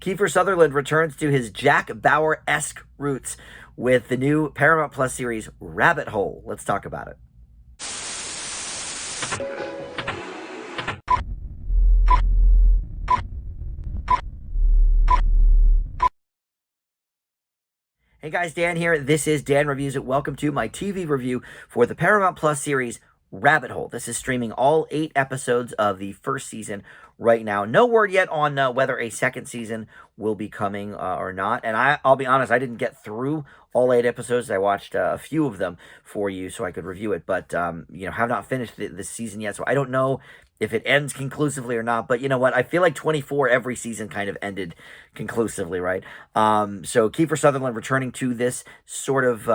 Keifer Sutherland returns to his Jack Bauer-esque roots with the new Paramount Plus series Rabbit Hole. Let's talk about it. Hey guys, Dan here. This is Dan Reviews It. Welcome to my TV review for the Paramount Plus series Rabbit Hole. This is streaming all 8 episodes of the first season right now. No word yet on whether a second season will be coming or not. And I'll be honest, I didn't get through all 8 episodes. I watched a few of them for you so I could review it, but have not finished the season yet. So I don't know if it ends conclusively or not. But you know what? I feel like 24 every season kind of ended conclusively, right? So Keifer Sutherland returning to this sort of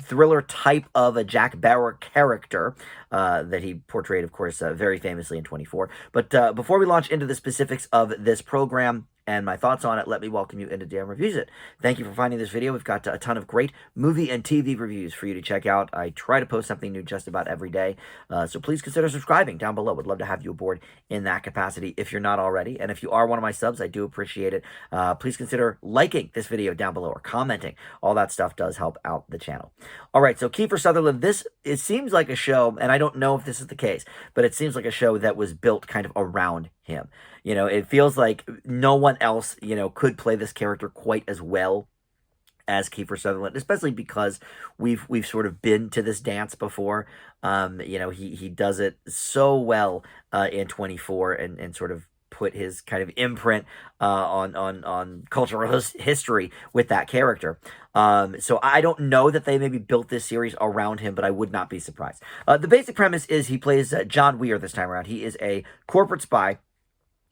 thriller type of a Jack Bauer character that he portrayed, of course, very famously in 24. But before we launch into the specifics of this program and my thoughts on it, let me welcome you into Dan Reviews It. Thank you for finding this video. We've got a ton of great movie and TV reviews for you to check out. I try to post something new just about every day, so please consider subscribing down below. Would love to have you aboard in that capacity if you're not already. And if you are one of my subs, I do appreciate it. Please consider liking this video down below or commenting. All that stuff does help out the channel. All right, so Keifer Sutherland, it seems like a show, and I don't know if this is the case, but it seems like a show that was built kind of around him. You know, it feels like no one else, could play this character quite as well as Keifer Sutherland, especially because we've sort of been to this dance before. He does it so well in 24 and sort of put his kind of imprint on cultural history with that character. So I don't know that they maybe built this series around him, but I would not be surprised. The basic premise is he plays John Weir this time around. He is a corporate spy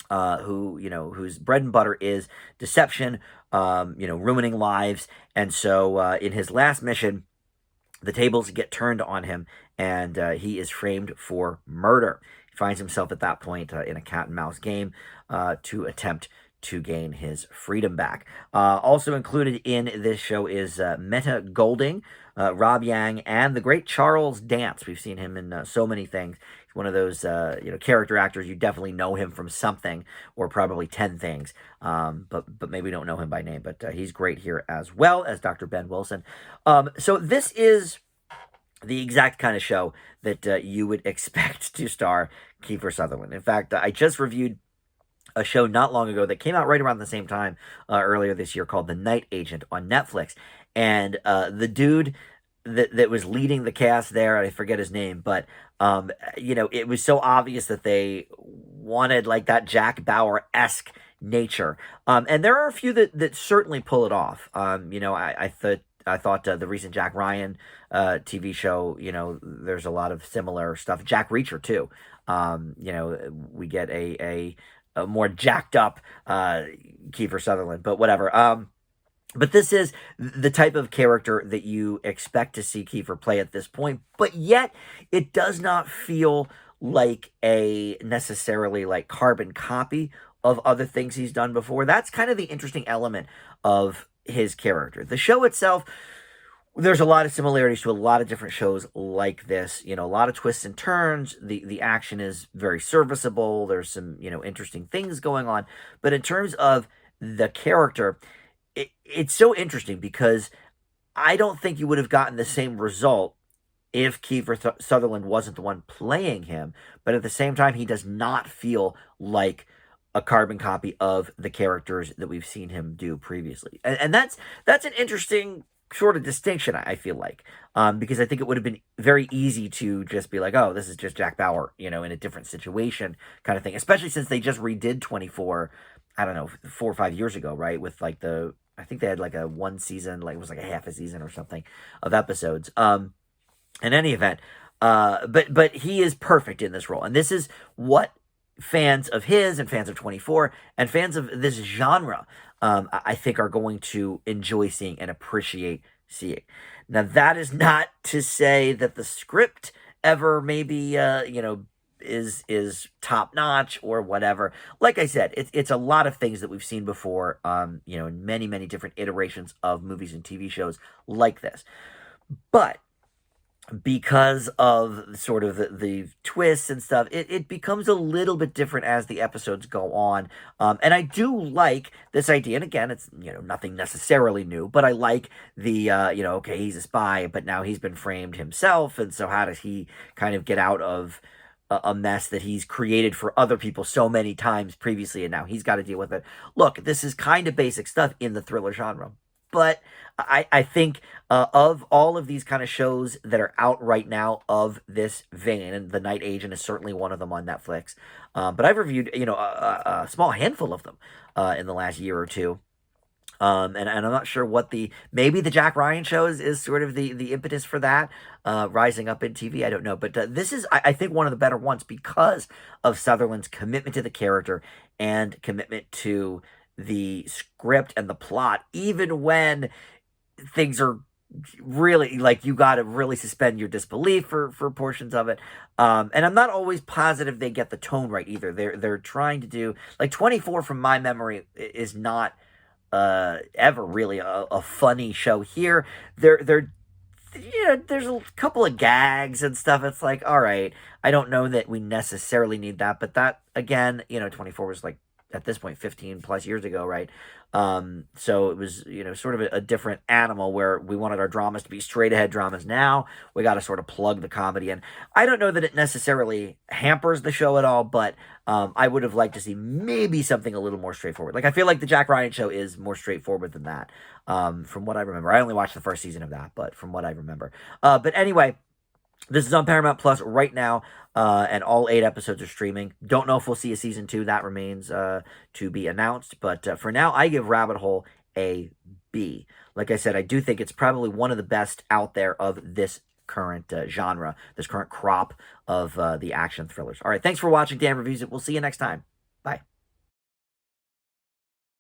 whose bread and butter is deception, ruining lives. And so in his last mission, the tables get turned on him, and he is framed for murder. He finds himself at that point in a cat and mouse game to attempt to gain his freedom back. Also included in this show is Meta Golding, Rob Yang, and the great Charles Dance. We've seen him in so many things. He's one of those character actors. You definitely know him from something, or probably 10 things, but maybe don't know him by name. But he's great here as well as Dr. Ben Wilson. So this is the exact kind of show that you would expect to star Keifer Sutherland. In fact, I just reviewed a show not long ago that came out right around the same time earlier this year called The Night Agent on Netflix. And the dude that was leading the cast there, I forget his name, but, it was so obvious that they wanted like that Jack Bauer-esque nature. And there are a few that certainly pull it off. I thought the recent Jack Ryan TV show, there's a lot of similar stuff. Jack Reacher, too. We get a more jacked up Keifer Sutherland, but whatever. But this is the type of character that you expect to see Keifer play at this point, but yet it does not feel like a necessarily like carbon copy of other things he's done before. That's kind of the interesting element of his character. The show itself, there's a lot of similarities to a lot of different shows like this. A lot of twists and turns. The action is very serviceable. There's some, interesting things going on. But in terms of the character, it's so interesting because I don't think you would have gotten the same result if Keifer Sutherland wasn't the one playing him. But at the same time, he does not feel like a carbon copy of the characters that we've seen him do previously. And that's an interesting sort of distinction, I feel like, because I think it would have been very easy to just be like, oh, this is just Jack Bauer, in a different situation kind of thing, especially since they just redid 24, I don't know, 4 or 5 years ago, right? With like I think they had like a 1 season, like it was like a half a season or something of episodes. In any event, but he is perfect in this role. And this is what fans of his and fans of 24 and fans of this genre, I think are going to enjoy seeing and appreciate seeing. Now, that is not to say that the script ever maybe, is top notch or whatever. Like I said, it's a lot of things that we've seen before, in many different iterations of movies and TV shows like this. But because of sort of the twists and stuff, it becomes a little bit different as the episodes go on. And I do like this idea. And again, it's, nothing necessarily new, but I like the, okay, he's a spy, but now he's been framed himself. And so how does he kind of get out of a mess that he's created for other people so many times previously, and now he's got to deal with it? Look, this is kind of basic stuff in the thriller genre, but I think of all of these kind of shows that are out right now of this vein, and The Night Agent is certainly one of them on Netflix. But I've reviewed, a small handful of them in the last year or two. And I'm not sure what maybe the Jack Ryan show is sort of the impetus for that, rising up in TV. I don't know. But this is, I think, one of the better ones because of Sutherland's commitment to the character and commitment to the script and the plot, even when things are really like you got to really suspend your disbelief for portions of it. And I'm not always positive they get the tone right either. They're trying to do, like, 24 from my memory is not ever really a funny show here. They're there's a couple of gags and stuff. It's like, all right, I don't know that we necessarily need that, but that again, 24 was like, at this point, 15 plus years ago, right? So it was, sort of a different animal where we wanted our dramas to be straight ahead dramas. Now we got to sort of plug the comedy in. I don't know that it necessarily hampers the show at all, but I would have liked to see maybe something a little more straightforward. Like, I feel like the Jack Ryan show is more straightforward than that, from what I remember. I only watched the first season of that, but from what I remember. But anyway, this is on Paramount Plus right now, and all 8 episodes are streaming. Don't know if we'll see a season 2. That remains to be announced. But for now, I give Rabbit Hole a B. Like I said, I do think it's probably one of the best out there of this current genre, this current crop of the action thrillers. All right, thanks for watching Dan Reviews It. We'll see you next time. Bye.